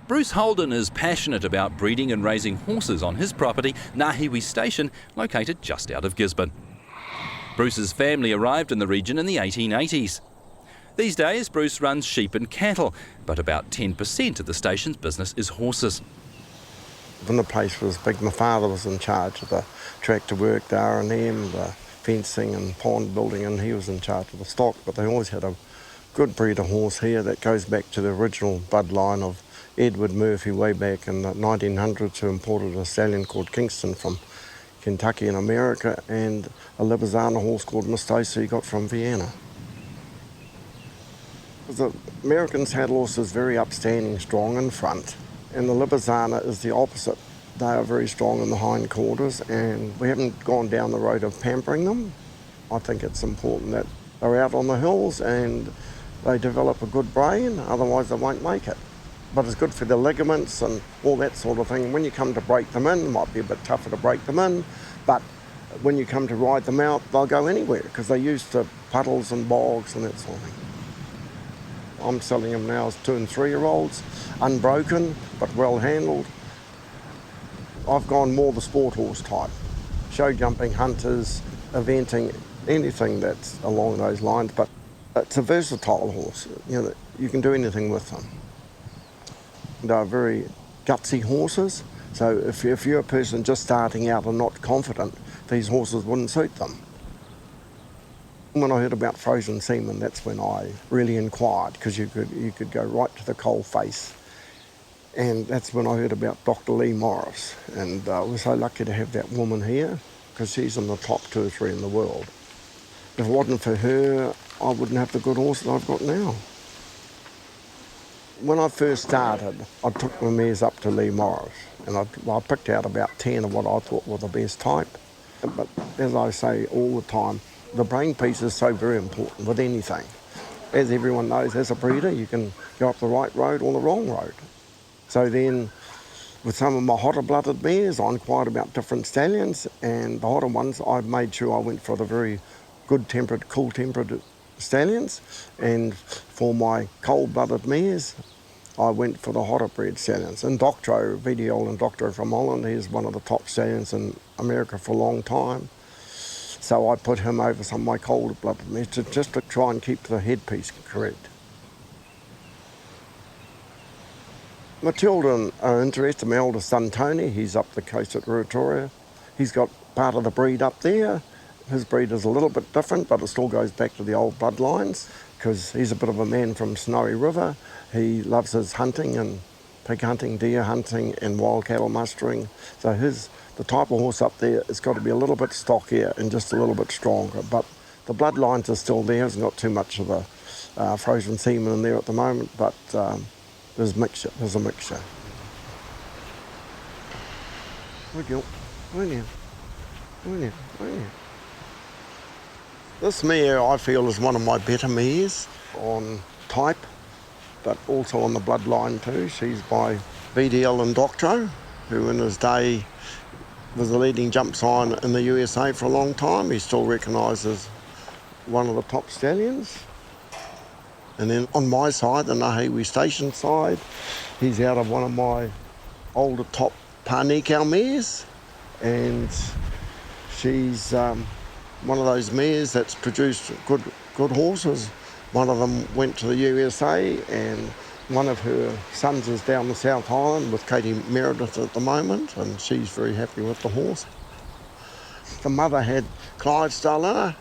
Bruce Holden is passionate about breeding and raising horses on his property, Ngahiwi Station, located just out of Gisborne. Bruce's family arrived in the region in the 1880s. These days, Bruce runs sheep and cattle, but about 10% of the station's business is horses. When the place was big, my father was in charge of the tractor work, the R&M, the fencing and pond building, and he was in charge of the stock. But they always had a good breed of horse here that goes back to the original bloodline of Edward Murphy way back in the 1900s, who imported a stallion called Kingston from Kentucky in America, and a Libizana horse called Mistosa he got from Vienna. The American saddle horse is very upstanding, strong in front, and the Libizana is the opposite. They are very strong in the hindquarters, and we haven't gone down the road of pampering them. I think it's important that they're out on the hills and they develop a good brain, otherwise they won't make it. But it's good for the ligaments and all that sort of thing. When you come to break them in, it might be a bit tougher to break them in, but when you come to ride them out, they'll go anywhere because they're used to puddles and bogs and that sort of thing. I'm selling them now as 2- and 3-year-olds, unbroken but well handled. I've gone more the sport horse type, show jumping, hunters, eventing, anything that's along those lines. But it's a versatile horse. You can do anything with them. They're very gutsy horses, so if you're a person just starting out and not confident, these horses wouldn't suit them. When I heard about frozen semen, that's when I really inquired, because you could go right to the coal face. And that's when I heard about Dr. Lee Morris, and I was so lucky to have that woman here, because she's in the top 2 or 3 in the world. If it wasn't for her, I wouldn't have the good horse that I've got now. When I first started, I took my mares up to Lee Morris, and I picked out about 10 of what I thought were the best type. But as I say all the time, the brain piece is so very important with anything. As everyone knows, as a breeder, you can go up the right road or the wrong road. So then, with some of my hotter-blooded mares, I inquired about different stallions, and the hotter ones, I made sure I went for the very good-tempered, cool-tempered stallions, and for my cold-blooded mares, I went for the hotter-bred stallions. And Doctro, VDL and Doctro from Holland, he's one of the top stallions in America for a long time. So I put him over some of my cold-blooded mares just to try and keep the headpiece correct. My children are interested. My eldest son, Tony, he's up the coast at Ruatoria. He's got part of the breed up there. His breed is a little bit different, but it still goes back to the old bloodlines, because he's a bit of a man from Snowy River. He loves his hunting and pig hunting, deer hunting and wild cattle mustering. So the type of horse up there has got to be a little bit stockier and just a little bit stronger. But the bloodlines are still there. Hasn't got too much of the frozen semen in there at the moment, but there's a mixture. This mare, I feel, is one of my better mares on type, but also on the bloodline too. She's by VDL and Doctro, who in his day was the leading jump sign in the USA for a long time. He's still recognised as one of the top stallions. And then on my side, the Ngahiwi Station side, he's out of one of my older top Pārnekau mares, and she's one of those mares that's produced good horses. One of them went to the USA, and one of her sons is down the South Highland with Katie Meredith at the moment, and she's very happy with the horse. The mother had Clydesdale in her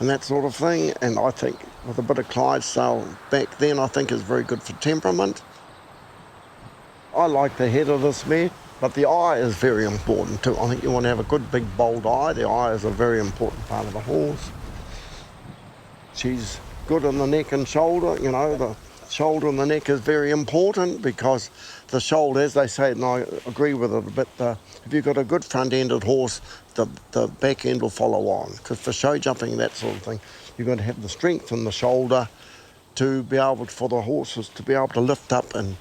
and that sort of thing, and I think with a bit of Clydesdale back then, I think is very good for temperament. I like the head of this mare, but the eye is very important too. I think you want to have a good, big, bold eye. The eye is a very important part of the horse. She's good on the neck and shoulder. The shoulder and the neck is very important, because the shoulder, as they say, and I agree with it a bit, if you've got a good front-ended horse, the back end will follow on. Because for show jumping, that sort of thing, you've got to have the strength in the shoulder to be able for the horses to be able to lift up and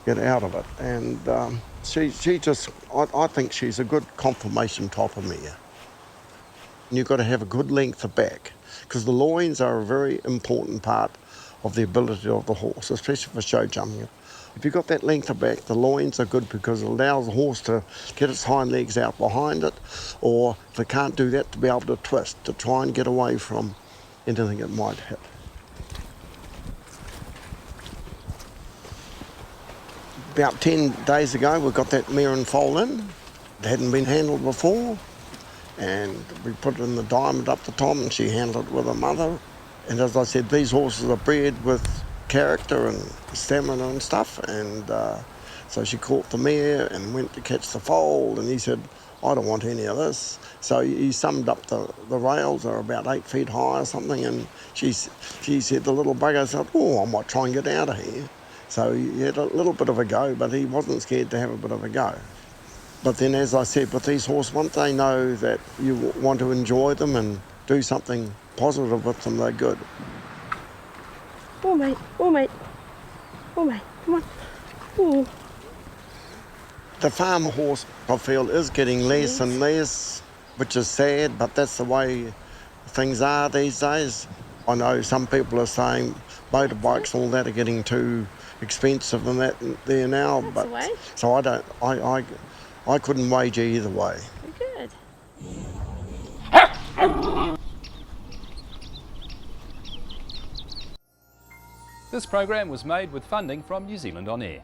get out of it. And I think she's a good conformation type of mare. And you've got to have a good length of back, because the loins are a very important part of the ability of the horse, especially for show jumping. If you've got that length of back, the loins are good because it allows the horse to get its hind legs out behind it, or if it can't do that, to be able to twist, to try and get away from anything it might hit. About 10 days ago, we got that mare and foal in. It hadn't been handled before, and we put it in the diamond up the top, and she handled it with her mother. And as I said, these horses are bred with character and stamina and stuff, and so she caught the mare and went to catch the foal, and he said, I don't want any of this. So he summed up the rails are about 8 feet high or something, and she said, the little bugger said, oh, I might try and get out of here. So he had a little bit of a go, but he wasn't scared to have a bit of a go. But then, as I said, with these horses, once they know that you want to enjoy them and do something positive with them, they're good. Oh mate, oh mate, oh mate, come on. Oh. The farm horse, I feel, is getting less and less, which is sad, but that's the way things are these days. I know some people are saying motorbikes and all that are getting too expensive and that there now, That's but the way. so I couldn't wager either way. Good. This program was made with funding from New Zealand On Air.